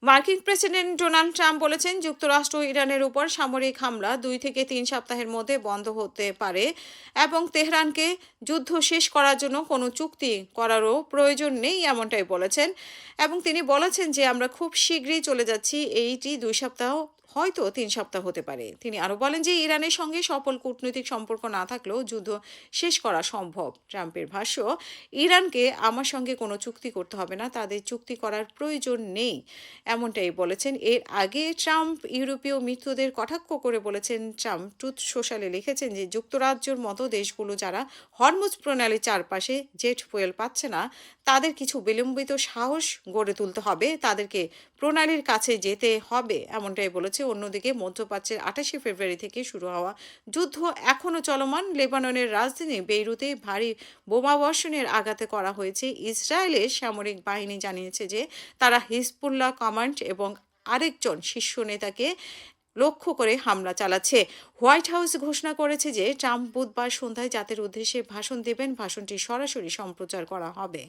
মার্কিন president Donald Trump বলেছেন, যুক্তরাষ্ট্র ইরানের উপর সামরিক হামলা 2 থেকে 3 সপ্তাহের মধ্যে বন্ধ হতে পারে এবং তেহরানকে যুদ্ধ শেষ করার জন্য কোনো চুক্তি করারও প্রয়োজন নেই, এমনটাই বলেছেন। এবং তিনি বলেছেন যে আমরা খুব শীঘ্রই চলে যাচ্ছি, এইটি 2 সপ্তাহ হয়তো 3 সপ্তাহ হতে পারে। তিনি আরও বলেন যে ইরানের সঙ্গে সফল কূটনৈতিক সম্পর্ক না থাকলেও যুদ্ধ শেষ করা সম্ভব। ট্রাম্পের ভাষ্য, ইরানকে আমার সঙ্গে কোনো চুক্তি করতে হবে না, তাদের চুক্তি করার প্রয়োজন নেই, এমনটাই বলেছেন। এর আগে ট্রাম্প ইউরোপীয় মিত্রদের কটাক্ষ করে বলেছেন, ট্রাম্প ট্রুথ সোশ্যালে লিখেছেন যে যুক্তরাজ্যের মতো দেশগুলো যারা হরমুজ প্রণালীর চারপাশে জেট ফুয়েল পাচ্ছে না, তাদের কিছু বিলম্বিত সাহস গড়ে তুলতে হবে, তাদেরকে প্রণালীর কাছে যেতে হবে, এমনটাই বলেছে। অন্যদিকে মধ্যপ্রাচ্যের 28 ফেব্রুয়ারি থেকে শুরু হওয়া যুদ্ধ এখনও চলমান। লেবাননের রাজধানী বেইরুতে ভারী বোমাবর্ষণের আঘাতে করা হয়েছে। ইসরায়েলের সামরিক বাহিনী জানিয়েছে যে তারা হিজবুল্লাহ কমান্ড এবং আরেকজন শীর্ষ নেতাকে লক্ষ্য করে হামলা চালাচ্ছে। হোয়াইট হাউস ঘোষণা করেছে যে ট্রাম্প বুধবার সন্ধ্যায় জাতির উদ্দেশ্যে ভাষণ দেবেন, ভাষণটি সরাসরি সম্প্রচার করা হবে।